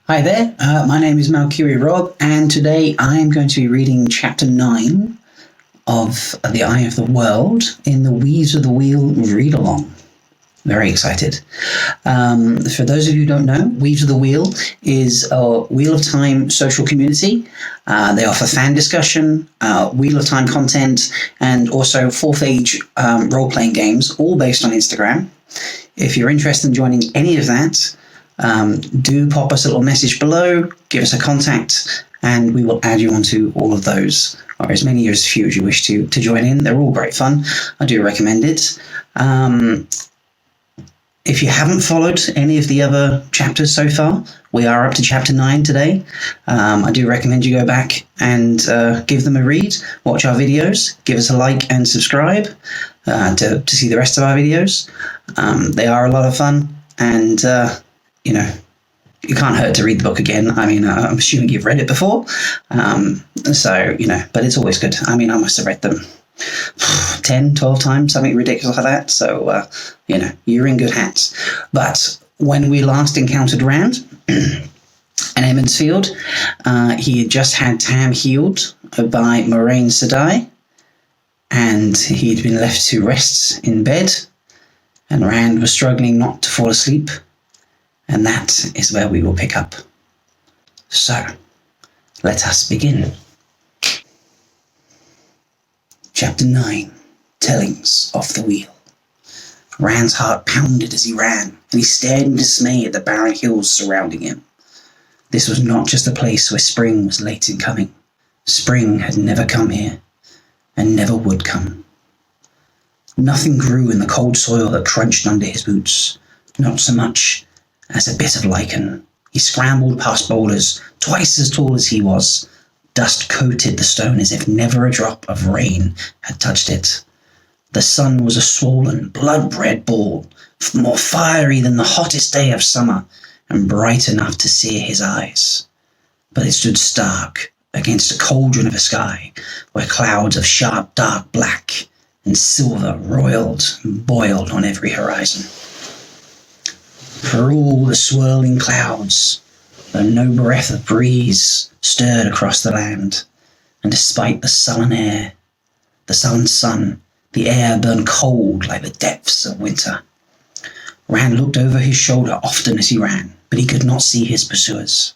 Hi there, my name is Malkier Rob, and today I am going to be reading Chapter 9 of The Eye of the World in the Weaves of the Wheel read-along. Very excited. For those of you who don't know, Weaves of the Wheel is a Wheel of Time social community. They offer fan discussion, Wheel of Time content, and also fourth age role-playing games, all based on Instagram. If you're interested in joining any of that, do pop us a little message below, give us a contact, and we will add you onto all of those, or as many or as few as you wish to join in. They're all great fun. I do recommend it. If you haven't followed any of the other chapters so far, we are up to Chapter 9 today. I do recommend you go back and give them a read, watch our videos, give us a like and subscribe to see the rest of our videos. They are a lot of fun, and you know, it can't hurt to read the book again. I mean, I'm assuming you've read it before. So, but it's always good. I mean, I must have read them 10, 12 times, something ridiculous like that. So, you're in good hands. But when we last encountered Rand in Emmonsfield, he had just had Tam healed by Moraine Sedai, and he'd been left to rest in bed, and Rand was struggling not to fall asleep. And that is where we will pick up. So, let us begin. Chapter 9, Tellings of the Wheel. Rand's heart pounded as he ran, and he stared in dismay at the barren hills surrounding him. This was not just a place where spring was late in coming. Spring had never come here, and never would come. Nothing grew in the cold soil that crunched under his boots, not so much as a bit of lichen. He scrambled past boulders twice as tall as he was. Dust coated the stone as if never a drop of rain had touched it. The sun was a swollen, blood-red ball, more fiery than the hottest day of summer, and bright enough to sear his eyes. But it stood stark against a cauldron of a sky, where clouds of sharp, dark black and silver roiled and boiled on every horizon. For all the swirling clouds, though no breath of breeze stirred across the land, and despite the sullen air, the sullen sun, the air burned cold like the depths of winter. Rand looked over his shoulder often as he ran, but he could not see his pursuers.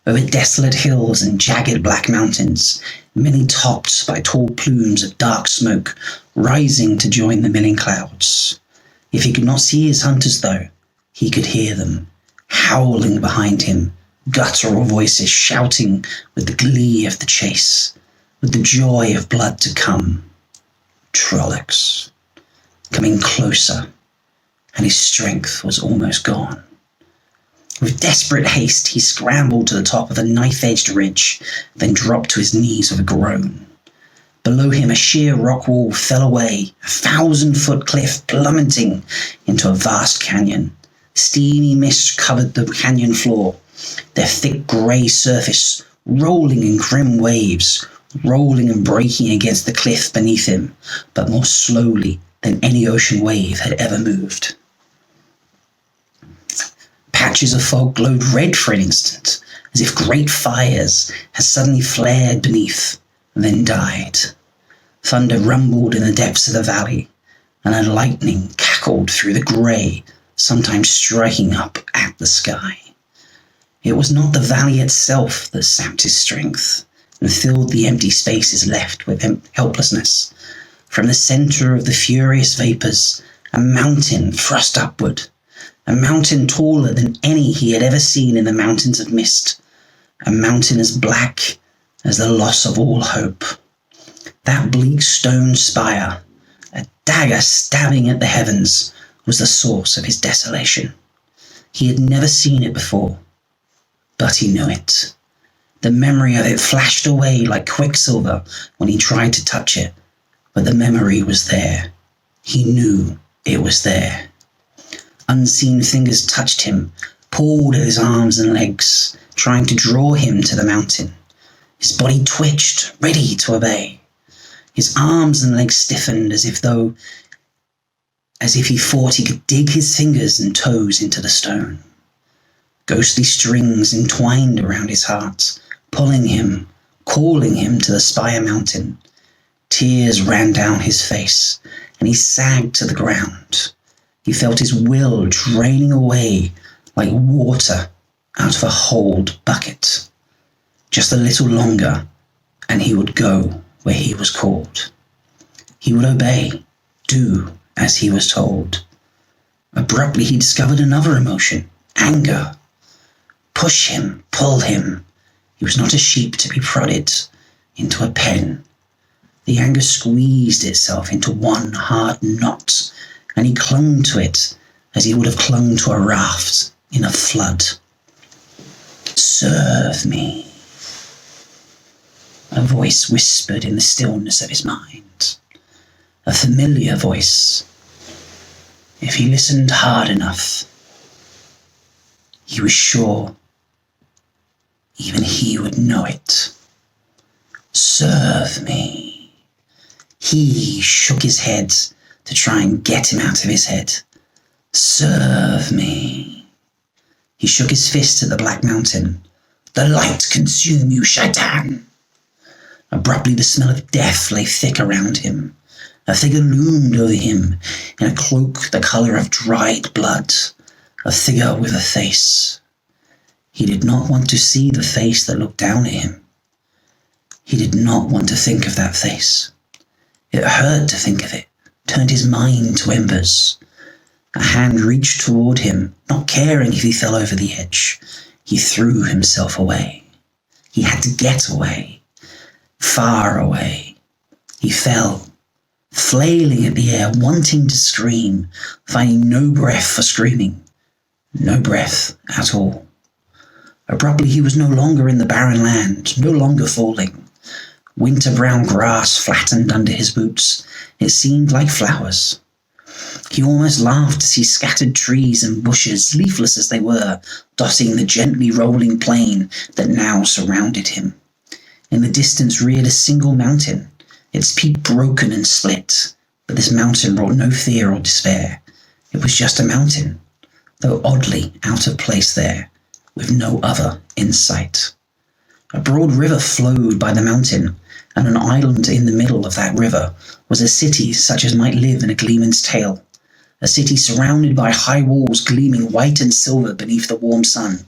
Over desolate hills and jagged black mountains, many topped by tall plumes of dark smoke, rising to join the milling clouds. If he could not see his hunters, though, he could hear them, howling behind him, guttural voices shouting with the glee of the chase, with the joy of blood to come. Trollocs, coming closer, and his strength was almost gone. With desperate haste, he scrambled to the top of a knife-edged ridge, then dropped to his knees with a groan. Below him, a sheer rock wall fell away, a 1,000-foot cliff plummeting into a vast canyon. Steamy mist covered the canyon floor, their thick grey surface rolling in grim waves, rolling and breaking against the cliff beneath him, but more slowly than any ocean wave had ever moved. Patches of fog glowed red for an instant, as if great fires had suddenly flared beneath, and then died. Thunder rumbled in the depths of the valley, and a lightning cackled through the grey, sometimes striking up at the sky. It was not the valley itself that sapped his strength and filled the empty spaces left with helplessness. From the centre of the furious vapours, a mountain thrust upward, a mountain taller than any he had ever seen in the mountains of mist, a mountain as black as the loss of all hope. That bleak stone spire, a dagger stabbing at the heavens, was the source of his desolation. He had never seen it before, but he knew it. The memory of it flashed away like quicksilver when he tried to touch it, but the memory was there. He knew it was there. Unseen fingers touched him, pulled at his arms and legs, trying to draw him to the mountain. His body twitched, ready to obey. His arms and legs stiffened as if he thought he could dig his fingers and toes into the stone. Ghostly strings entwined around his heart, pulling him, calling him to the Spire Mountain. Tears ran down his face, and he sagged to the ground. He felt his will draining away like water out of a holed bucket. Just a little longer, and he would go where he was called. He would obey, do as he was told. Abruptly, he discovered another emotion, anger. Push him, pull him. He was not a sheep to be prodded into a pen. The anger squeezed itself into one hard knot, and he clung to it as he would have clung to a raft in a flood. Serve me, a voice whispered in the stillness of his mind. A familiar voice. If he listened hard enough, he was sure even he would know it. Serve me. He shook his head to try and get him out of his head. Serve me. He shook his fist at the Black Mountain. The light consume you, Shaitan. Abruptly, the smell of death lay thick around him. A figure loomed over him in a cloak the colour of dried blood. A figure with a face. He did not want to see the face that looked down at him. He did not want to think of that face. It hurt to think of it, turned his mind to embers. A hand reached toward him, not caring if he fell over the edge. He threw himself away. He had to get away, far away. He fell, flailing at the air, wanting to scream, finding no breath for screaming, no breath at all. Abruptly, he was no longer in the barren land, no longer falling. Winter-brown grass flattened under his boots. It seemed like flowers. He almost laughed to see scattered trees and bushes, leafless as they were, dotting the gently rolling plain that now surrounded him. In the distance reared a single mountain, its peak broken and split, but this mountain brought no fear or despair. It was just a mountain, though oddly out of place there, with no other in sight. A broad river flowed by the mountain, and an island in the middle of that river was a city such as might live in a gleeman's tale, a city surrounded by high walls gleaming white and silver beneath the warm sun.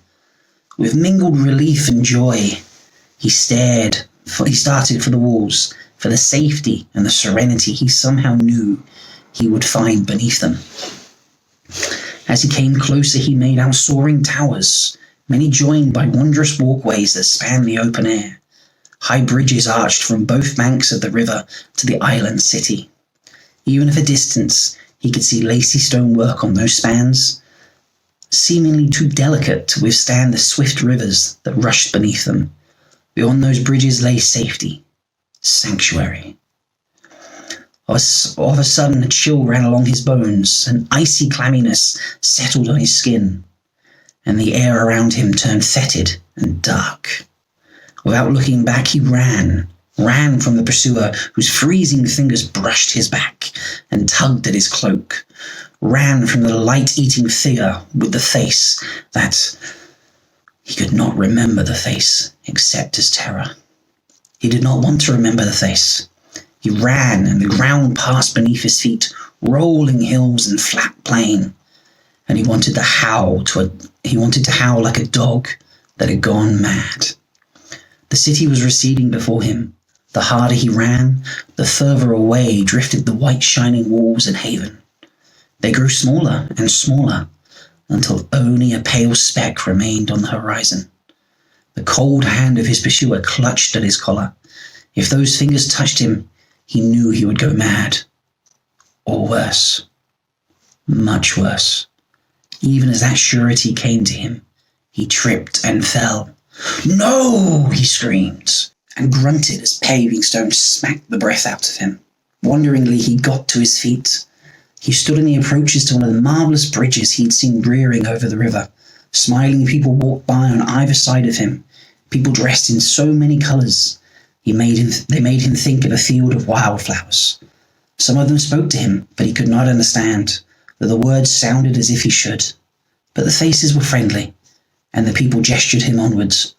With mingled relief and joy, he started for the walls, for the safety and the serenity he somehow knew he would find beneath them. As he came closer, he made out soaring towers, many joined by wondrous walkways that spanned the open air. High bridges arched from both banks of the river to the island city. Even at a distance, he could see lacy stonework on those spans, seemingly too delicate to withstand the swift rivers that rushed beneath them. Beyond those bridges lay safety, sanctuary. All of a sudden, a chill ran along his bones, an icy clamminess settled on his skin, and the air around him turned fetid and dark. Without looking back, he ran from the pursuer whose freezing fingers brushed his back and tugged at his cloak, ran from the light-eating figure with the face that he could not remember the face except as terror. He did not want to remember the face. He ran, and the ground passed beneath his feet, rolling hills and flat plain, and he wanted to howl like a dog that had gone mad. The city was receding before him. The harder he ran, the further away drifted the white shining walls and haven. They grew smaller and smaller until only a pale speck remained on the horizon. The cold hand of his pursuer clutched at his collar. If those fingers touched him, he knew he would go mad. Or worse. Much worse. Even as that surety came to him, he tripped and fell. "No!" he screamed, and grunted as paving stones smacked the breath out of him. Wonderingly, he got to his feet. He stood in the approaches to one of the marvellous bridges he'd seen rearing over the river. Smiling people walked by on either side of him, people dressed in so many colours. They made him think of a field of wildflowers. Some of them spoke to him, but he could not understand, though the words sounded as if he should. But the faces were friendly, and the people gestured him onwards,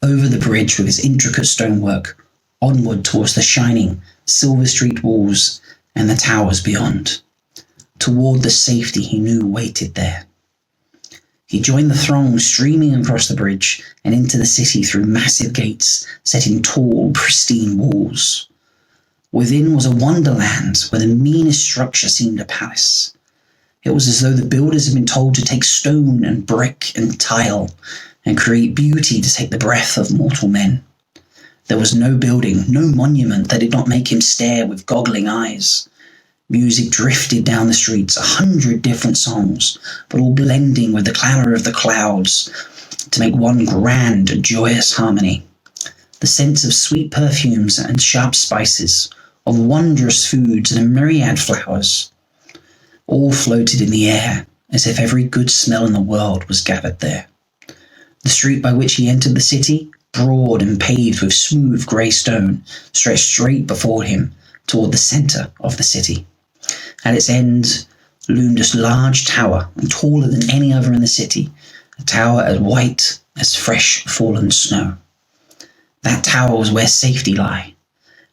over the bridge with its intricate stonework, onward towards the shining silver street walls and the towers beyond, toward the safety he knew waited there. He joined the throng streaming across the bridge and into the city through massive gates set in tall, pristine walls. Within was a wonderland where the meanest structure seemed a palace. It was as though the builders had been told to take stone and brick and tile and create beauty to take the breath of mortal men. There was no building, no monument that did not make him stare with goggling eyes. Music drifted down the streets, 100 different songs, but all blending with the clamour of the clouds to make one grand, joyous harmony. The scents of sweet perfumes and sharp spices, of wondrous foods and a myriad flowers, all floated in the air as if every good smell in the world was gathered there. The street by which he entered the city, broad and paved with smooth grey stone, stretched straight before him toward the centre of the city. At its end loomed a large tower, and taller than any other in the city, a tower as white as fresh fallen snow. That tower was where safety lay,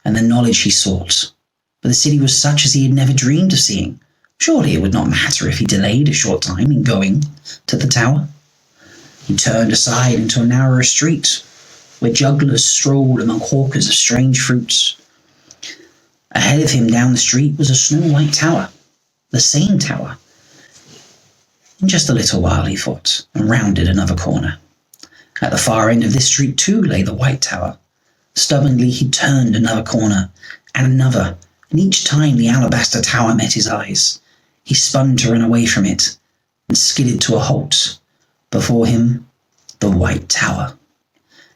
and the knowledge he sought. But the city was such as he had never dreamed of seeing. Surely it would not matter if he delayed a short time in going to the tower. He turned aside into a narrower street, where jugglers strolled among hawkers of strange fruits. Ahead of him down the street was a snow-white tower, the same tower. In just a little while, he thought, and rounded another corner. At the far end of this street too lay the white tower. Stubbornly he turned another corner, and another, and each time the alabaster tower met his eyes, he spun to run away from it, and skidded to a halt. Before him, the white tower.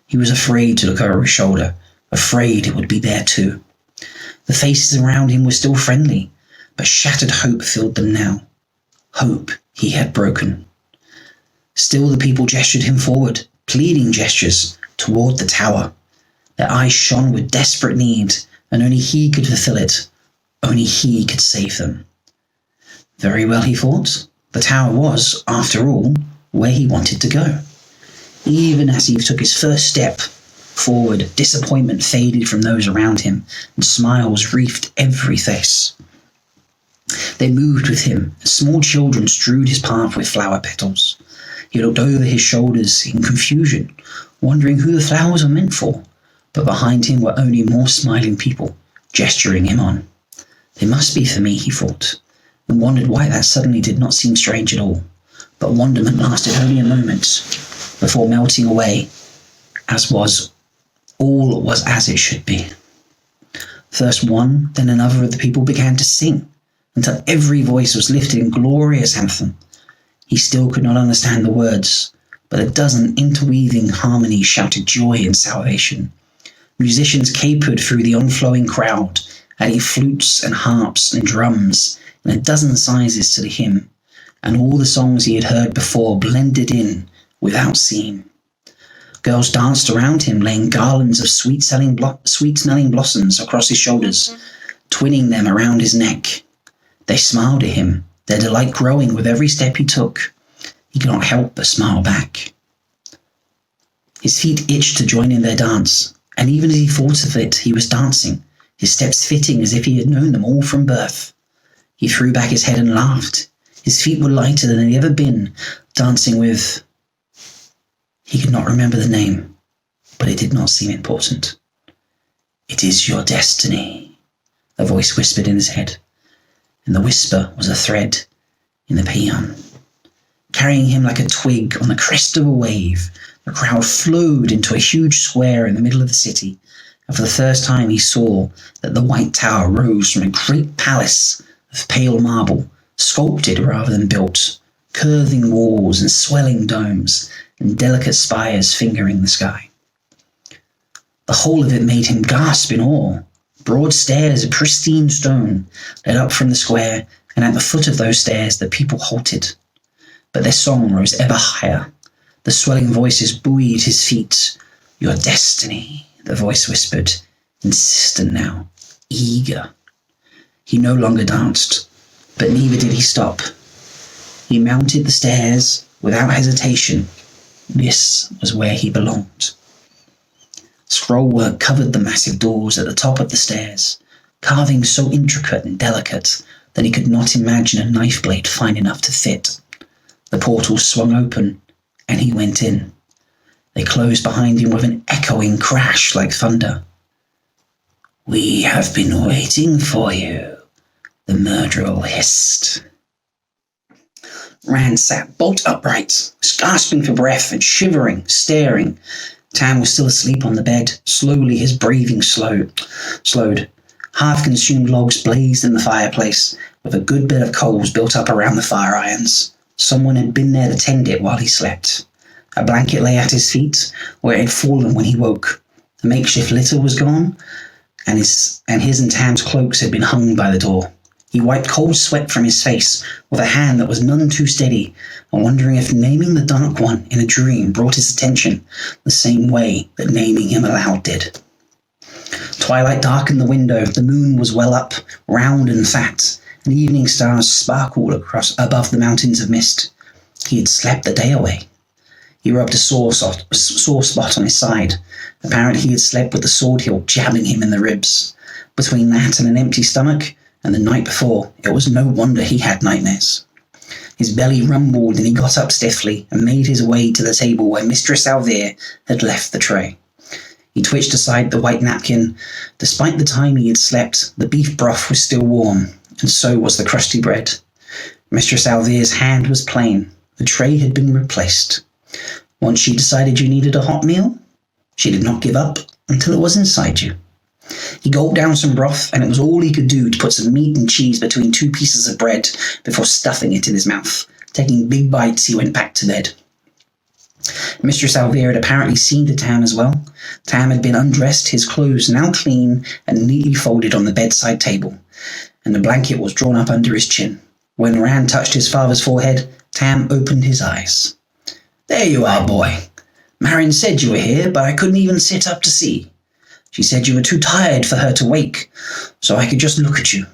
He was afraid to look over his shoulder, afraid it would be there too. The faces around him were still friendly, but shattered hope filled them now. Hope he had broken. Still the people gestured him forward, pleading gestures toward the tower. Their eyes shone with desperate need, and only he could fulfill it. Only he could save them. Very well, he thought. The tower was, after all, where he wanted to go. Even as he took his first step forward, disappointment faded from those around him, and smiles wreathed every face. They moved with him, and small children strewed his path with flower petals. He looked over his shoulders in confusion, wondering who the flowers were meant for, but behind him were only more smiling people, gesturing him on. They must be for me, he thought, and wondered why that suddenly did not seem strange at all. But wonderment lasted only a moment, before melting away, all was as it should be. First one, then another of the people began to sing, until every voice was lifted in glorious anthem. He still could not understand the words, but a dozen interweaving harmonies shouted joy and salvation. Musicians capered through the onflowing crowd, adding flutes and harps and drums in a dozen sizes to the hymn, and all the songs he had heard before blended in without seam. Girls danced around him, laying garlands of sweet-smelling blossoms across his shoulders, twining them around his neck. They smiled at him, their delight growing with every step he took. He could not help but smile back. His feet itched to join in their dance, and even as he thought of it, he was dancing, his steps fitting as if he had known them all from birth. He threw back his head and laughed. His feet were lighter than they had ever been, dancing with... He could not remember the name, but it did not seem important. "It is your destiny," a voice whispered in his head, and the whisper was a thread in the paean. Carrying him like a twig on the crest of a wave, the crowd flowed into a huge square in the middle of the city, and for the first time he saw that the white tower rose from a great palace of pale marble, sculpted rather than built, curving walls and swelling domes, and delicate spires fingering the sky. The whole of it made him gasp in awe. Broad stairs of pristine stone led up from the square, and at the foot of those stairs the people halted. But their song rose ever higher. The swelling voices buoyed his feet. "Your destiny," the voice whispered, insistent now, eager. He no longer danced, but neither did he stop. He mounted the stairs without hesitation, This was where he belonged. Scrollwork covered the massive doors at the top of the stairs, carving so intricate and delicate that he could not imagine a knife blade fine enough to fit. The portal swung open, and he went in. They closed behind him with an echoing crash like thunder. "We have been waiting for you," the murderer hissed. Rand sat bolt upright, gasping for breath and shivering, staring. Tam was still asleep on the bed. Slowly his breathing slowed. Half-consumed logs blazed in the fireplace, with a good bit of coals built up around the fire irons. Someone had been there to tend it while he slept. A blanket lay at his feet, where it had fallen when he woke. The makeshift litter was gone, and his and Tam's cloaks had been hung by the door. He wiped cold sweat from his face with a hand that was none too steady, and wondering if naming the Dark One in a dream brought his attention the same way that naming him aloud did. Twilight darkened the window. The moon was well up, round and fat, and evening stars sparkled above the mountains of mist. He had slept the day away. He rubbed a sore spot on his side. Apparently he had slept with the sword hilt jabbing him in the ribs. Between that and an empty stomach, and the night before, it was no wonder he had nightmares. His belly rumbled and he got up stiffly and made his way to the table where Mistress Alvear had left the tray. He twitched aside the white napkin. Despite the time he had slept, the beef broth was still warm, and so was the crusty bread. Mistress Alvear's hand was plain. The tray had been replaced. Once she decided you needed a hot meal, she did not give up until it was inside you. He gulped down some broth, and it was all he could do to put some meat and cheese between two pieces of bread before stuffing it in his mouth. Taking big bites, he went back to bed. Mistress Alvear had apparently seen to Tam as well. Tam had been undressed, his clothes now clean and neatly folded on the bedside table, and the blanket was drawn up under his chin. When Rand touched his father's forehead, Tam opened his eyes. "There you are, boy. Marion said you were here, but I couldn't even sit up to see. She said you were too tired for her to wake, so I could just look at you.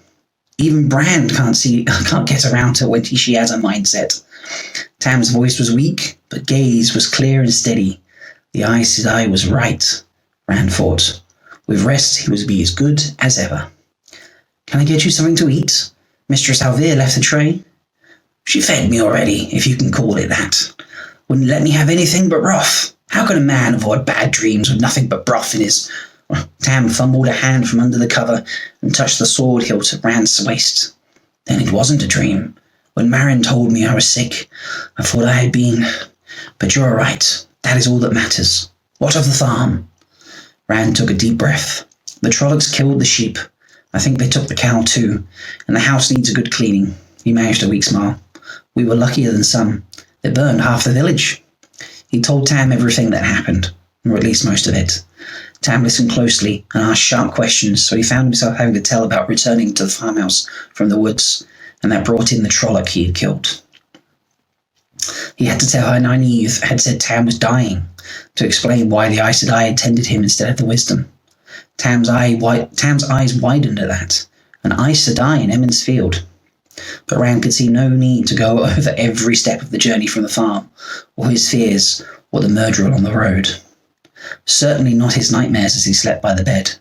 Even Brand can't get around to when she has a mindset." Tam's voice was weak, but gaze was clear and steady. The Aes Sedai was right, Rand thought. With rest, he would be as good as ever. "Can I get you something to eat? Mistress Alvear left a tray." "She fed me already, if you can call it that. Wouldn't let me have anything but broth. How can a man avoid bad dreams with nothing but broth in his..." Tam fumbled a hand from under the cover and touched the sword hilt at Rand's waist. "Then it wasn't a dream. When Marin told me I was sick, I thought I had been. But you're right. That is all that matters. What of the farm?" Rand took a deep breath. "The Trollocs killed the sheep. I think they took the cow too, and the house needs a good cleaning." He managed a weak smile. "We were luckier than some. They burned half the village." He told Tam everything that happened, or at least most of it. Tam listened closely and asked sharp questions, so he found himself having to tell about returning to the farmhouse from the woods, and that brought in the Trolloc he had killed. He had to tell how Nynaeve had said Tam was dying, to explain why the Aes Sedai had tended him instead of the Wisdom. Tam's eyes widened at that. An Aes Sedai in Emond's Field. But Rand could see no need to go over every step of the journey from the farm, or his fears, or the murderer on the road. Certainly not his nightmares as he slept by the bed.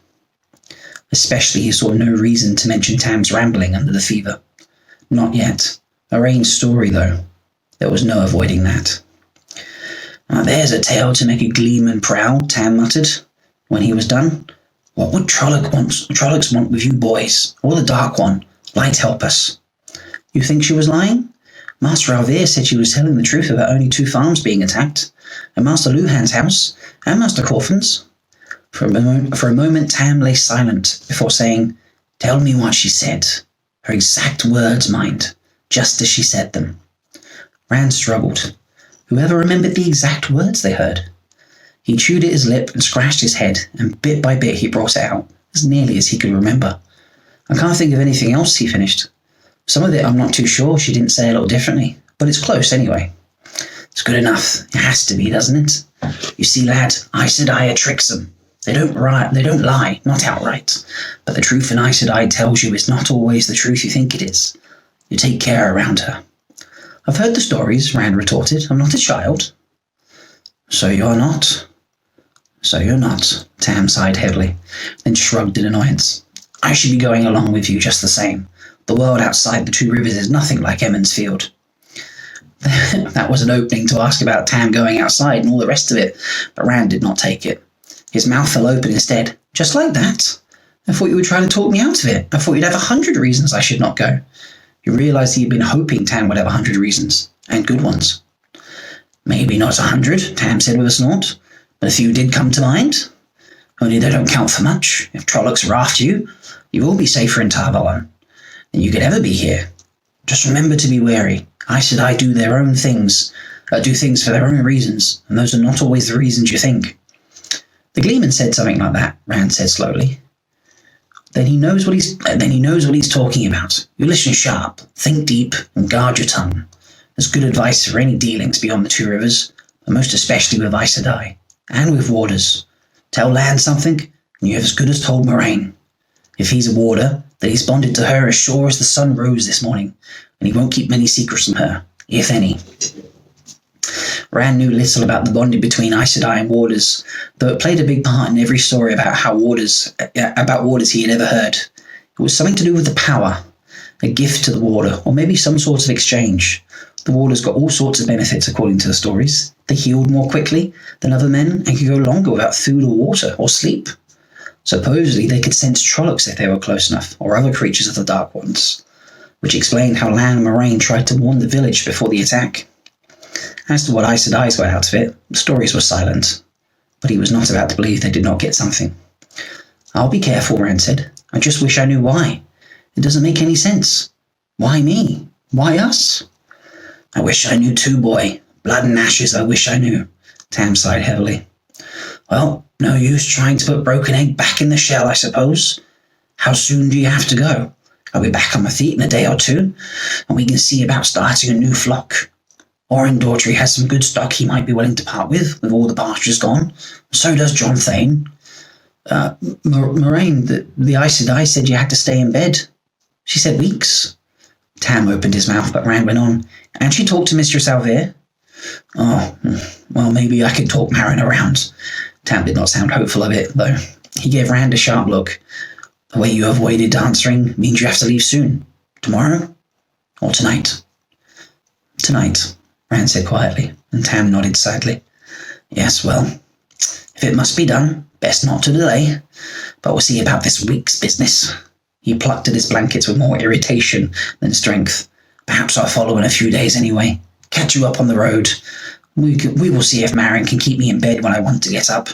Especially he saw no reason to mention Tam's rambling under the fever. Not yet. Arrane's story, though. There was no avoiding that. "There's a tale to make a gleeman proud," Tam muttered. When he was done, "What would Trollocs want with you boys? Or the Dark One? Light help us." "You think she was lying? Master Alvear said she was telling the truth about only 2 farms being attacked, and Master Luhan's house, and Master Corfin's." For a moment, Tam lay silent before saying, "Tell me what she said. Her exact words, mind, just as she said them." Rand struggled. Whoever remembered the exact words they heard? He chewed at his lip and scratched his head, and bit by bit he brought it out, as nearly as he could remember. "I can't think of anything else," he finished. "Some of it I'm not too sure she didn't say a little differently, but it's close anyway." "It's good enough. It has to be, doesn't it? You see, lad, Aes Sedai are tricksome. They don't lie, not outright. But the truth an Aes Sedai tells you is not always the truth you think it is. You take care around her." "I've heard the stories," Rand retorted. "I'm not a child." So you're not? So you're not, Tam sighed heavily, then shrugged in annoyance. I should be going along with you just the same. The world outside the Two Rivers is nothing like Emmons Field. That was an opening to ask about Tam going outside and all the rest of it, but Rand did not take it. His mouth fell open instead. Just like that? I thought you were trying to talk me out of it. I thought you'd have 100 reasons I should not go. He realised he had been hoping Tam would have 100 reasons, and good ones. Maybe not 100, Tam said with a snort, but a few did come to mind. Only they don't count for much. If Trollocs are after you, you will be safer in Tar Valon than you could ever be here. Just remember to be wary. Aes Sedai do their own things, do things for their own reasons, and those are not always the reasons you think. The Gleeman said something like that, Rand said slowly. Then he knows what he's talking about. You listen sharp, think deep, and guard your tongue. There's good advice for any dealings beyond the Two Rivers, but most especially with Aes Sedai, and with warders. Tell Lan something, and you have as good as told Moraine. If he's a warder, then he's bonded to her as sure as the sun rose this morning, and he won't keep many secrets from her, if any. Rand knew little about the bonding between Aes Sedai and warders, though it played a big part in every story about warders he had ever heard. It was something to do with the power, a gift to the warder, or maybe some sort of exchange. The warders got all sorts of benefits according to the stories. They healed more quickly than other men and could go longer without food or water or sleep. Supposedly they could sense Trollocs if they were close enough, or other creatures of the Dark Ones, which explained how Lan and Moraine tried to warn the village before the attack. As to what Aes Sedai got out of it, the stories were silent, but he was not about to believe they did not get something. I'll be careful, Rand said. I just wish I knew why. It doesn't make any sense. Why me? Why us? I wish I knew too, boy. Blood and ashes, I wish I knew. Tam sighed heavily. Well, no use trying to put Broken Egg back in the shell, I suppose. How soon do you have to go? I'll be back on my feet in a day or two, and we can see about starting a new flock. Orin Daughtry has some good stock he might be willing to part with all the pastures gone. So does John Thane. Moraine, the Aes Sedai said you had to stay in bed. She said weeks. Tam opened his mouth, but Rand went on. And she talked to Mistress Alvear? Oh, well, maybe I could talk Marin around. Tam did not sound hopeful of it, though. He gave Rand a sharp look. The way you avoided answering means you have to leave soon. Tomorrow? Or tonight? Tonight, Rand said quietly, and Tam nodded sadly. Yes, well, if it must be done, best not to delay. But we'll see about this week's business. He plucked at his blankets with more irritation than strength. Perhaps I'll follow in a few days anyway. Catch you up on the road. We will see if Marin can keep me in bed when I want to get up.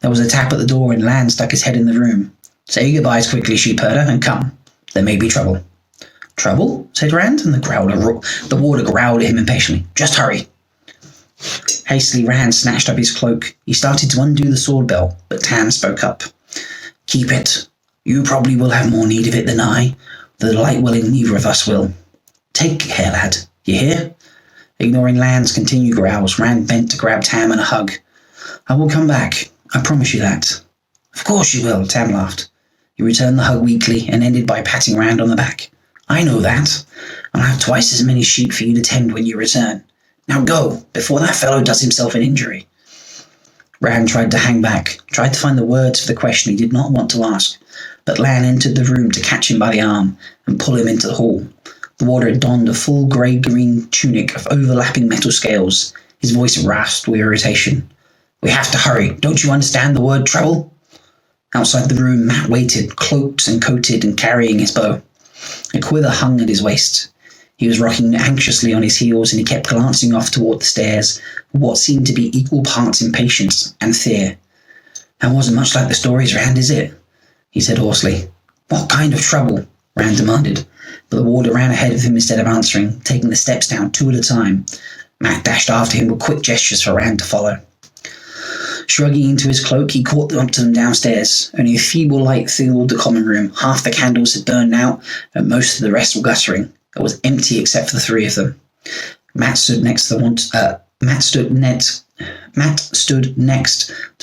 There was a tap at the door and Lan stuck his head in the room. Say your goodbyes quickly, sheepherder, and come. There may be trouble. Trouble? Said Rand, and the warder growled at him impatiently. Just hurry. Hastily, Rand snatched up his cloak. He started to undo the sword belt, but Tam spoke up. Keep it. You probably will have more need of it than I. The light willing neither of us will. Take care, lad. You hear? Ignoring Lan's continued growls, Rand bent to grab Tam in a hug. I will come back. I promise you that. Of course you will, Tam laughed. He returned the hug weakly and ended by patting Rand on the back. I know that. I'll have twice as many sheep for you to tend when you return. Now go, before that fellow does himself an injury. Rand tried to hang back, tried to find the words for the question he did not want to ask, but Lan entered the room to catch him by the arm and pull him into the hall. The warder had donned a full grey-green tunic of overlapping metal scales. His voice rasped with irritation. We have to hurry. Don't you understand the word trouble? Outside the room, Mat waited, cloaked and coated and carrying his bow. A quiver hung at his waist. He was rocking anxiously on his heels, and he kept glancing off toward the stairs with what seemed to be equal parts impatience and fear. That wasn't much like the stories, Rand, is it? He said hoarsely. What kind of trouble? Rand demanded, but the warder ran ahead of him instead of answering, taking the steps down 2 at a time. Mat dashed after him with quick gestures for Rand to follow. Shrugging into his cloak, he caught up to them downstairs. Only a feeble light filled the common room. Half the candles had burned out, and most of the rest were guttering. It was empty except for the 3 of them. Mat stood next to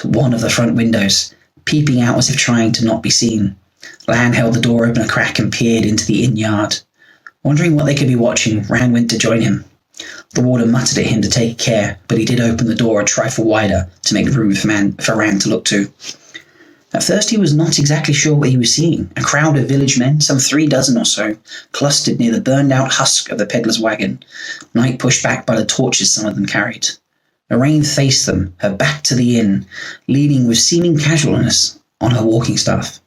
one of the front windows, peeping out as if trying to not be seen. Lan held the door open a crack and peered into the inn yard. Wondering what they could be watching, Rand went to join him. The warder muttered at him to take care, but he did open the door a trifle wider to make room for Rand to look to. At first he was not exactly sure what he was seeing. A crowd of village men, some 3 dozen or so, clustered near the burned-out husk of the peddler's wagon, night pushed back by the torches some of them carried. Lorraine faced them, her back to the inn, leaning with seeming casualness on her walking staff.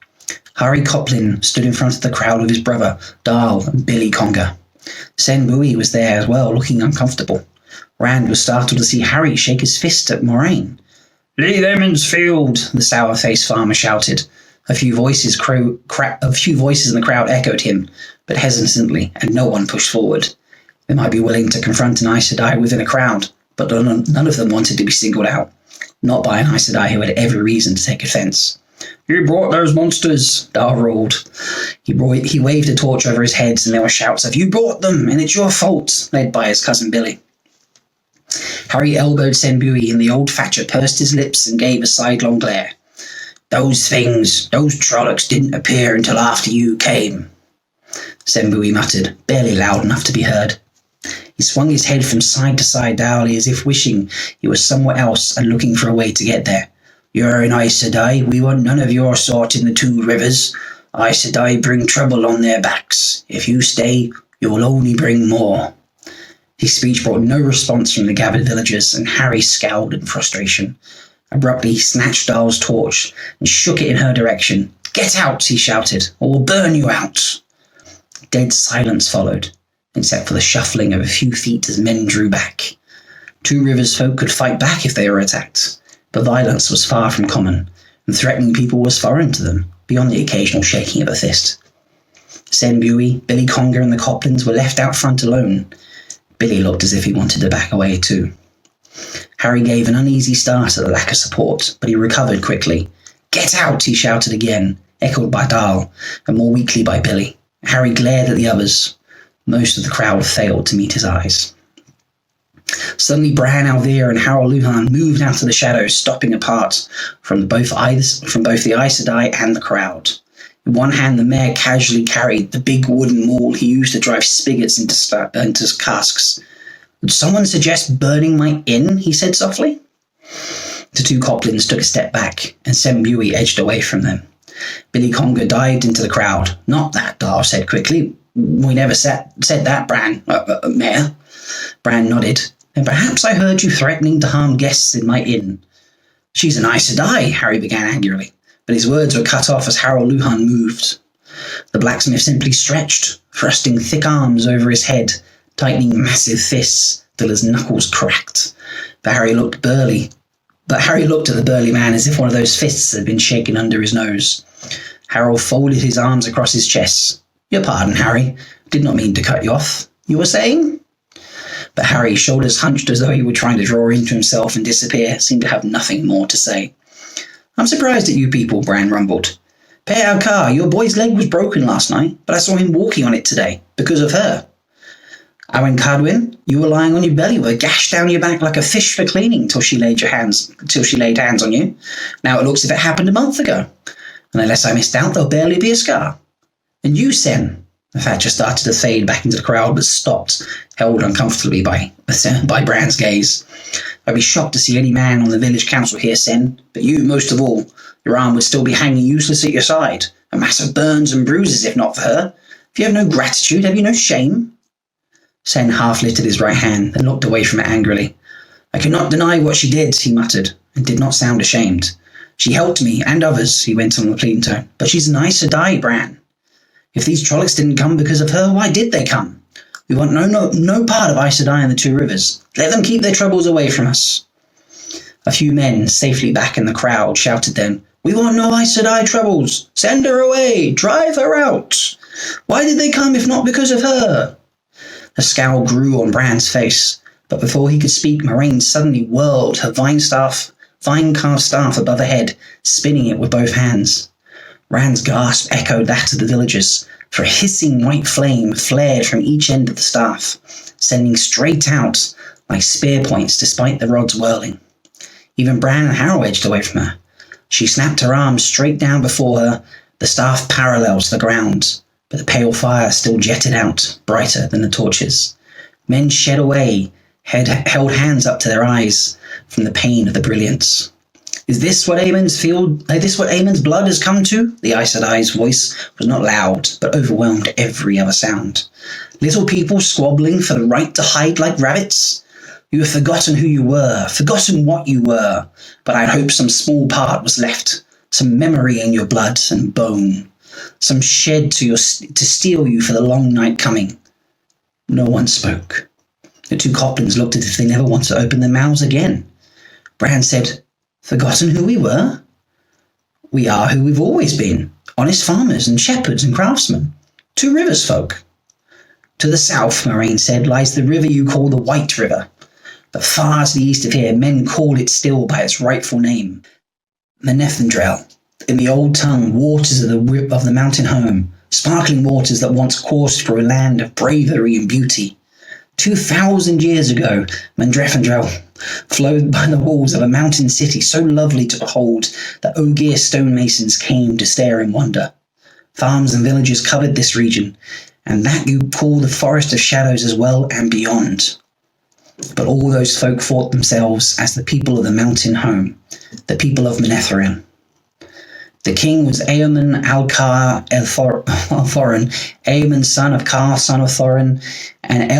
Harry Coplin stood in front of the crowd with his brother, Darl, and Billy Conger. Sen Bowie was there as well, looking uncomfortable. Rand was startled to see Harry shake his fist at Moraine. "Leave Emmonsfield!" the sour-faced farmer shouted. A few voices in the crowd echoed him, but hesitantly, and no one pushed forward. They might be willing to confront an Aes Sedai within a crowd, but none of them wanted to be singled out, not by an Aes Sedai who had every reason to take offence. "You brought those monsters," Dar roared. He waved a torch over his head, and there were shouts of, "You brought them, and it's your fault," led by his cousin Billy. Harry elbowed Sen Bowie, and the old Thatcher pursed his lips and gave a sidelong glare. Those Trollocs didn't appear until after you came," Sen Bowie muttered, barely loud enough to be heard. He swung his head from side to side dourly, as if wishing he was somewhere else and looking for a way to get there. "You're an Aes Sedai. We want none of your sort in the Two Rivers. Aes Sedai bring trouble on their backs. If you stay, you will only bring more." His speech brought no response from the gathered villagers, and Harry scowled in frustration. Abruptly, he snatched Darl's torch and shook it in her direction. "Get out!" he shouted, "or we'll burn you out!" Dead silence followed, except for the shuffling of a few feet as men drew back. Two Rivers folk could fight back if they were attacked, but violence was far from common, and threatening people was foreign to them, beyond the occasional shaking of a fist. Sen Bowie, Billy Conger, and the Coplins were left out front alone. Billy looked as if he wanted to back away too. Harry gave an uneasy start at the lack of support, but he recovered quickly. "Get out!" he shouted again, echoed by Darl, and more weakly by Billy. Harry glared at the others. Most of the crowd failed to meet his eyes. Suddenly Bran Alvear and Harold Luhan moved out of the shadows, stopping apart from both the Aes Sedai and the crowd. In one hand, the mayor casually carried the big wooden maul he used to drive spigots into casks. "Would someone suggest burning my inn?" he said softly. The two Coplins took a step back, and Sen Bowie edged away from them. Billy Conger dived into the crowd. "Not that," Dar said quickly. "We never said that, Bran. Mayor." Bran nodded. "And perhaps I heard you threatening to harm guests in my inn." "She's an Aes Sedai," Harry began angrily, but his words were cut off as Harold Luhan moved. The blacksmith simply stretched, thrusting thick arms over his head, tightening massive fists till his knuckles cracked. But Harry looked at the burly man as if one of those fists had been shaken under his nose. Harold folded his arms across his chest. "Your pardon, Harry. Did not mean to cut you off. You were saying?" But Harry, shoulders hunched as though he were trying to draw into himself and disappear, seemed to have nothing more to say. "I'm surprised at you people," Bran rumbled. "Père Alcar, your boy's leg was broken last night, but I saw him walking on it today, because of her. Owen Cadwyn, you were lying on your belly with a gash down your back like a fish for cleaning till she laid hands on you. Now it looks as if it happened a month ago, and unless I missed out, there'll barely be a scar. And you, Sen." The Thatcher started to fade back into the crowd, but stopped, held uncomfortably by Bran's gaze. "I'd be shocked to see any man on the village council here, Sen, but you, most of all. Your arm would still be hanging useless at your side, a mass of burns and bruises if not for her. If you have no gratitude, have you no shame?" Sen half lifted his right hand and looked away from it angrily. "I cannot deny what she did," he muttered, and did not sound ashamed. "She helped me, and others," he went on with a pleading tone, "but she's an Aes Sedai, Bran. If these Trollocs didn't come because of her, why did they come? We want no part of Aes Sedai and the Two Rivers. Let them keep their troubles away from us." A few men, safely back in the crowd, shouted then, "We want no Aes Sedai troubles. Send her away. Drive her out. Why did they come if not because of her?" A scowl grew on Bran's face, but before he could speak, Moraine suddenly whirled her vine-carved staff above her head, spinning it with both hands. Rand's gasp echoed that of the villagers, for a hissing white flame flared from each end of the staff, sending straight out like spear points despite the rod's whirling. Even Bran and Harrow edged away from her. She snapped her arms straight down before her, the staff parallel to the ground, but the pale fire still jetted out, brighter than the torches. Men shed away, held hands up to their eyes from the pain of the brilliance. Is this what Aemon's blood has come to? The Aes Sedai's voice was not loud, but overwhelmed every other sound. Little people squabbling for the right to hide like rabbits? You have forgotten who you were, forgotten what you were, but I'd hope some small part was left, some memory in your blood and bone, some shed to steel you for the long night coming. No one spoke. The two Coplins looked as if they never wanted to open their mouths again. Bran said, "Forgotten who we were? We are who we've always been, honest farmers and shepherds and craftsmen, two rivers folk. To the south," Moraine said, "lies the river you call the White River. But far to the east of here, men call it still by its rightful name, Menethindrel. In the old tongue, waters of the mountain home, sparkling waters that once coursed through a land of bravery and beauty. 2,000 years ago, Menethindrel flowed by the walls of a mountain city so lovely to behold that Ogier stonemasons came to stare in wonder. Farms and villages covered this region, and that you call the Forest of Shadows as well and beyond. But all those folk thought themselves as the people of the mountain home, the people of Menethrin. The king was Aemon Alcar Thorin, Aemon son of Car, son of Thorin, and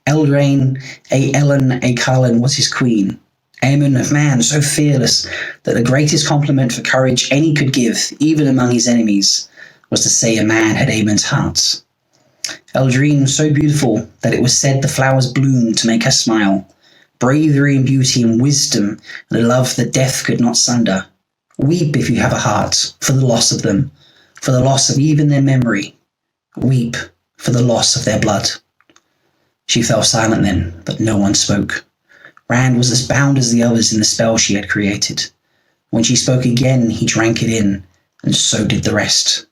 Eldraine Ellen Carlin was his queen. Aemon of man, so fearless that the greatest compliment for courage any could give, even among his enemies, was to say a man had Aemon's heart. Eldraine was so beautiful that it was said the flowers bloomed to make her smile. Bravery and beauty and wisdom and a love that death could not sunder. Weep if you have a heart, for the loss of them, for the loss of even their memory. Weep for the loss of their blood. She fell silent then, but no one spoke. Rand was as bound as the others in the spell she had created. When she spoke again, he drank it in, and so did the rest.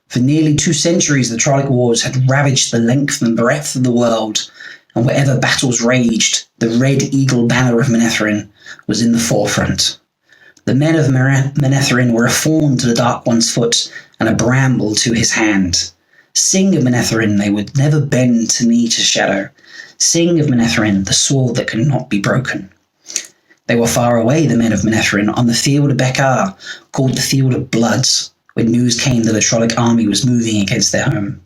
For nearly 2 centuries, the Trolloc Wars had ravaged the length and breadth of the world, and wherever battles raged, the red eagle banner of Menethrin was in the forefront. The men of Menethrin were a thorn to the Dark One's foot and a bramble to his hand. Sing of Menethrin, they would never bend to knee to shadow. Sing of Menethrin, the sword that cannot be broken. They were far away, the men of Menethrin, on the field of Bekar, called the Field of Bloods, when news came that the Trolloc army was moving against their home.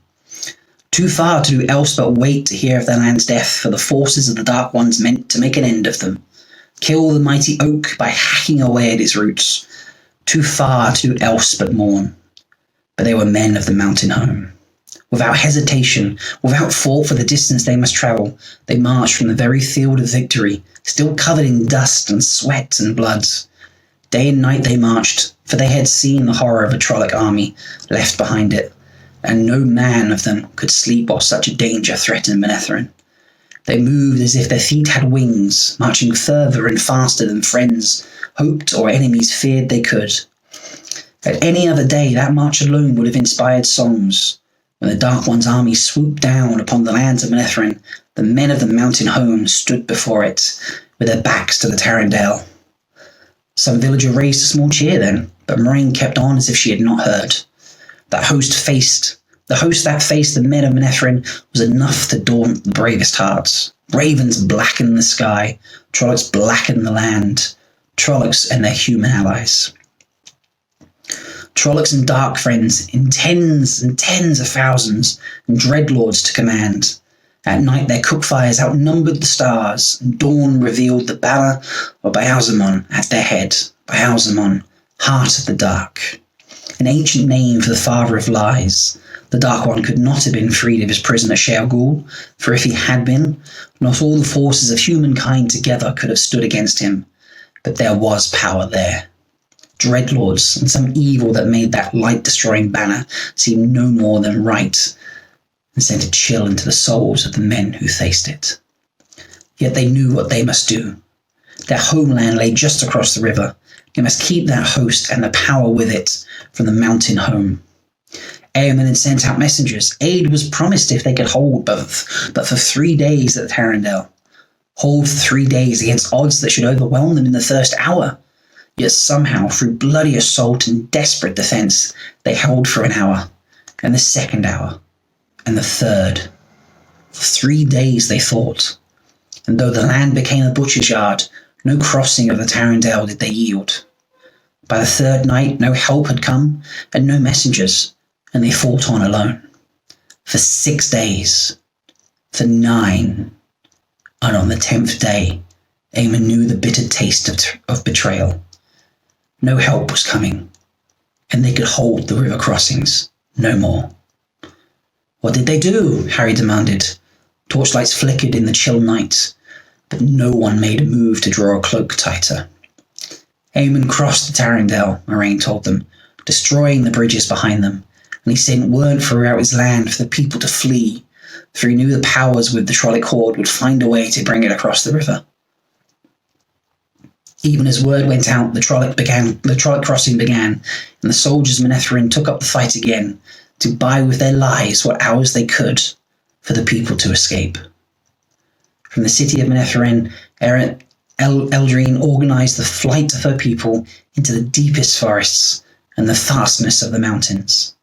Too far to do else but wait to hear of their land's death, for the forces of the Dark Ones meant to make an end of them. Kill the mighty oak by hacking away at its roots. Too far to do else but mourn. But they were men of the mountain home. Without hesitation, without thought for the distance they must travel, they marched from the very field of victory, still covered in dust and sweat and blood. Day and night they marched, for they had seen the horror of a Trolloc army left behind it, and no man of them could sleep while such a danger threatened Menethrin. They moved as if their feet had wings, marching further and faster than friends hoped or enemies feared they could. At any other day, that march alone would have inspired songs. When the Dark One's army swooped down upon the lands of Menethrin, the men of the mountain home stood before it, with their backs to the Tarandale. Some villager raised a small cheer then, but Moraine kept on as if she had not heard. The host that faced the men of Menethrin was enough to daunt the bravest hearts. Ravens blackened the sky, Trollocs blackened the land, Trollocs and their human allies. Trollocs and dark friends in tens and tens of thousands, and dreadlords to command. At night their cookfires outnumbered the stars, and dawn revealed the banner of Beauzemon at their head. Beauzemon, heart of the dark. An ancient name for the father of lies. The Dark One could not have been freed of his prison at Shealgul, for if he had been, not all the forces of humankind together could have stood against him. But there was power there. Dreadlords and some evil that made that light-destroying banner seem no more than right, and sent a chill into the souls of the men who faced it. Yet they knew what they must do. Their homeland lay just across the river. They must keep that host and the power with it from the mountain home. Aemon had sent out messengers. Aid was promised if they could hold, but for 3 days at the Tarandale. Hold for 3 days against odds that should overwhelm them in the first hour. Yet somehow, through bloody assault and desperate defence, they held for an hour, and the second hour, and the third. For 3 days they fought, and though the land became a butcher's yard, no crossing of the Tarandale did they yield. By the third night no help had come, and no messengers, and they fought on alone. For 6 days, for 9, and on the 10th day, Aemon knew the bitter taste of betrayal. No help was coming, and they could hold the river crossings no more. What did they do? Harry demanded. Torchlights flickered in the chill night, but no one made a move to draw a cloak tighter. Aemon crossed the Tarandale, Moraine told them, destroying the bridges behind them, and he sent word throughout his land for the people to flee, for he knew the powers with the Trolloc horde would find a way to bring it across the river. Even as word went out, the Trolloc crossing began, and the soldiers of Manetheren took up the fight again, to buy with their lives what hours they could for the people to escape. From the city of Manetheren, Eldrine organised the flight of her people into the deepest forests and the fastness of the mountains.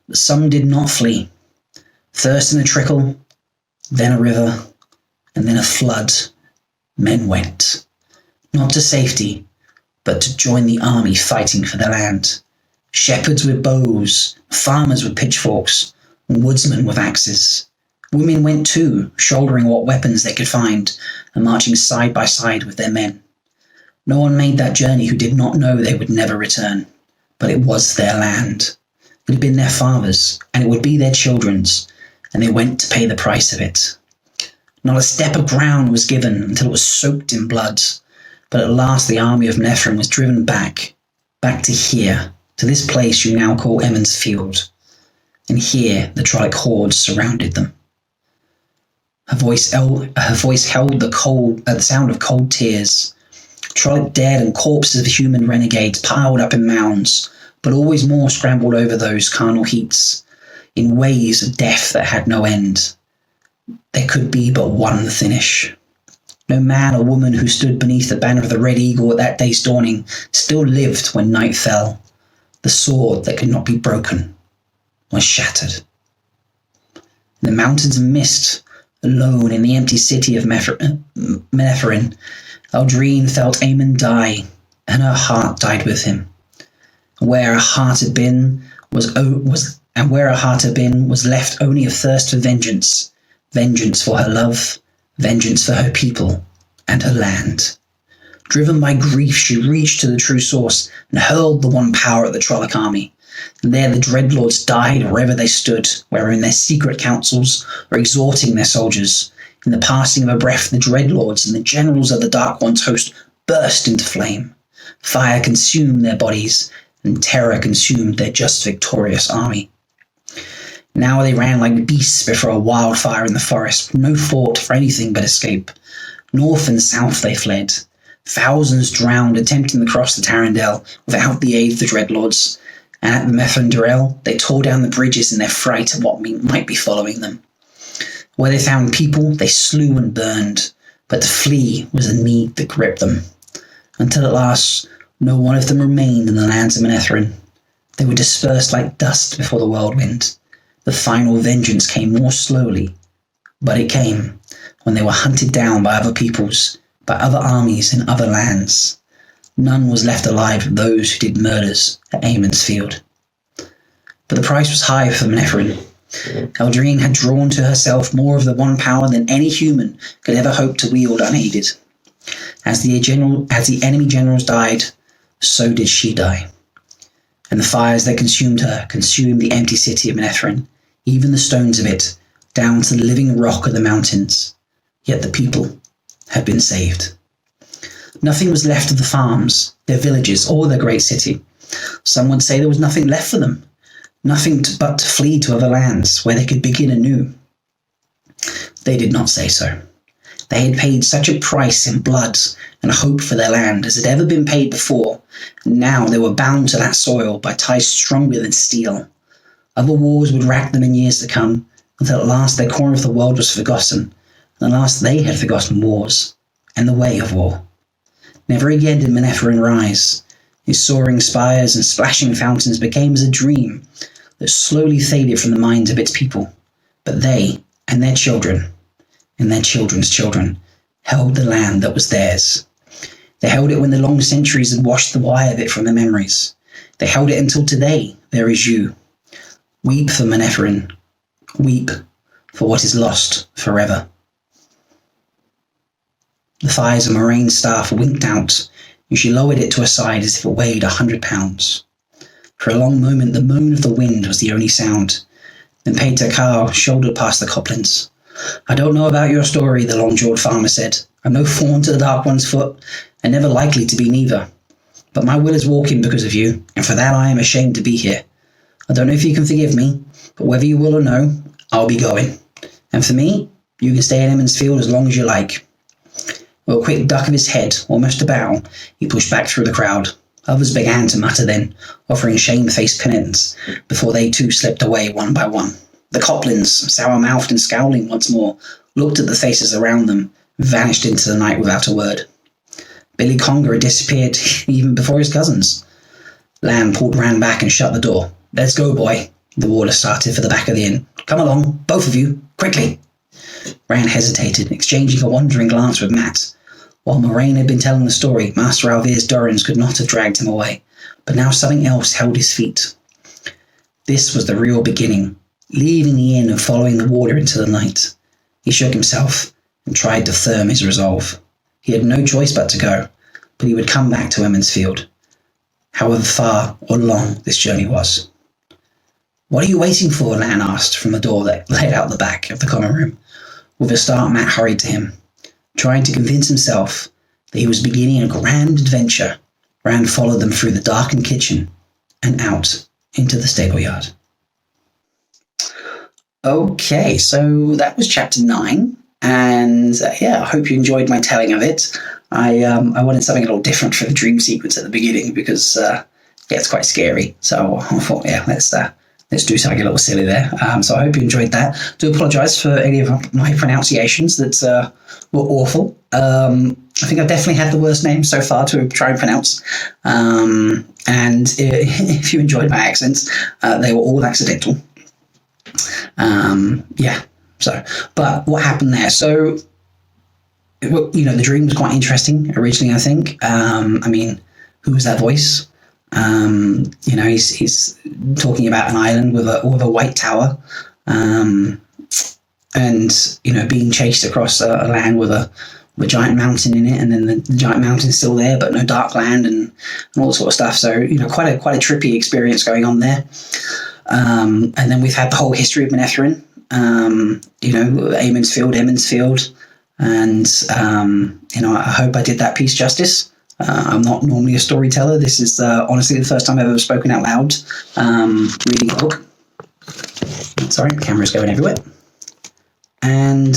But some did not flee. First in a trickle, then a river, and then a flood, men went. Not to safety, but to join the army fighting for the land. Shepherds with bows, farmers with pitchforks, and woodsmen with axes. Women went too, shouldering what weapons they could find, and marching side by side with their men. No one made that journey who did not know they would never return, but it was their land. It had been their fathers', and it would be their children's, and they went to pay the price of it. Not a step of ground was given until it was soaked in blood, but at last the army of Manetheren was driven back to here, to this place you now call Emond's Field, and here the Trolloc horde surrounded them. Her voice held the sound of cold tears. Trolloc dead and corpses of human renegades piled up in mounds, but always more scrambled over those carnal heats, in waves of death that had no end. There could be but one finish. No man or woman who stood beneath the banner of the Red Eagle at that day's dawning still lived when night fell. The sword that could not be broken was shattered. In the mountains of mist, alone in the empty city of Manetheren, Eldrine felt Aemon die, and her heart died with him. Where her heart had been was left only a thirst for vengeance, vengeance for her love, vengeance for her people and her land. Driven by grief, she reached to the true source and hurled the one power at the Trolloc army. And there the dreadlords died wherever they stood, whether in their secret councils or exhorting their soldiers. In the passing of a breath, the dreadlords and the generals of the Dark One's host burst into flame. Fire consumed their bodies, and terror consumed their just victorious army. Now they ran like beasts before a wildfire in the forest, no thought for anything but escape. North and south they fled. Thousands drowned attempting to cross the Tarandale without the aid of the dreadlords, and at the Methven-Durrell they tore down the bridges in their fright of what might be following them. Where they found people, they slew and burned, but to flee was a need that gripped them, until at last no one of them remained in the lands of Manetheren. They were dispersed like dust before the whirlwind. The final vengeance came more slowly, but it came when they were hunted down by other peoples, by other armies in other lands. None was left alive of those who did murders at Aemon's Field. But the price was high for Manetheren. Eldrine had drawn to herself more of the one power than any human could ever hope to wield unaided. As the enemy generals died, so did she die. And the fires that consumed her consumed the empty city of Manetheren, even the stones of it, down to the living rock of the mountains. Yet the people had been saved. Nothing was left of the farms, their villages, or their great city. Some would say there was nothing left for them, but to flee to other lands where they could begin anew. They did not say so. They had paid such a price in blood and hope for their land as had ever been paid before, and now they were bound to that soil by ties stronger than steel. Other wars would rack them in years to come, until at last their corner of the world was forgotten, and at last they had forgotten wars and the way of war. Never again did Manetheren rise. His soaring spires and splashing fountains became as a dream that slowly faded from the minds of its people. But they, and their children, and their children's children held the land that was theirs. They held it when the long centuries had washed the wire of it from their memories. They held it until today there is you. Weep for Manetheren. Weep for what is lost forever. The thighs of Moraine's staff winked out, and she lowered it to her side as if it weighed 100 pounds. For a long moment the moan of the wind was the only sound. Then Peter Carl shouldered past the Coplins. I don't know about your story, the long-jawed farmer said. I'm no fawn to the Dark One's foot, and never likely to be neither. But my will is walking because of you, and for that I am ashamed to be here. I don't know if you can forgive me, but whether you will or no, I'll be going. And for me, you can stay in Emmonsfield as long as you like. With a quick duck of his head, almost a bow, he pushed back through the crowd. Others began to mutter then, offering shamefaced penance, before they too slipped away one by one. The Coplins, sour-mouthed and scowling once more, looked at the faces around them, and vanished into the night without a word. Billy Conger had disappeared even before his cousins. Lamb pulled Ran back and shut the door. Let's go, boy. The warder started for the back of the inn. Come along, both of you, quickly. Ran hesitated, exchanging a wandering glance with Matt. While Moraine had been telling the story, Master Alvir's Dorans could not have dragged him away, but now something else held his feet. This was the real beginning, leaving the inn and following the warder into the night. He shook himself and tried to firm his resolve. He had no choice but to go, but he would come back to Emmonsfield, however far or long this journey was. What are you waiting for? Lan asked from the door that led out the back of the common room. With a start, Matt hurried to him, trying to convince himself that he was beginning a grand adventure. Rand followed them through the darkened kitchen and out into the stable yard. Okay, so that was chapter 9, and I hope you enjoyed my telling of it. I wanted something a little different for the dream sequence at the beginning because it's quite scary. So I thought, let's do something a little silly there. So I hope you enjoyed that. Do apologise for any of my pronunciations that were awful. I think I've definitely had the worst name so far to try and pronounce. And if you enjoyed my accents, they were all accidental. But what happened there? So, the dream was quite interesting originally, I think. Who was that voice? He's talking about an island with a white tower, and being chased across a land with a giant mountain in it, and then the giant mountain's still there, but no dark land and all sort of stuff. So quite a trippy experience going on there. And then we've had the whole history of Manetheren, Emmonsfield, and I hope I did that piece justice. I'm not normally a storyteller. This is honestly the first time I've ever spoken out loud reading a book. Sorry, the camera's going everywhere. And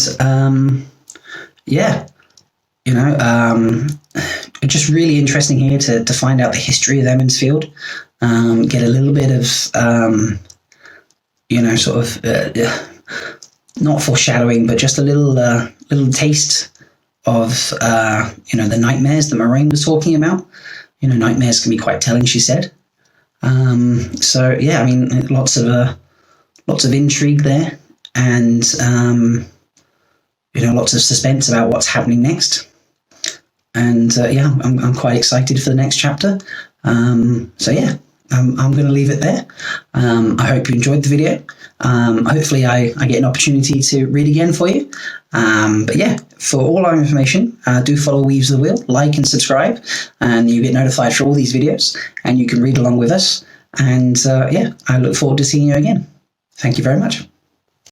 just really interesting here to find out the history of Emmonsfield, get a little bit of not foreshadowing, but just a little taste of the nightmares that Moraine was talking about. Nightmares can be quite telling, she said. Lots of intrigue there, and lots of suspense about what's happening next. And I'm quite excited for the next chapter. I'm going to leave it there. I hope you enjoyed the video. Hopefully I get an opportunity to read again for you. For all our information, do follow Weaves of the Wheel, like and subscribe, and you get notified for all these videos, and you can read along with us. And I look forward to seeing you again. Thank you very much.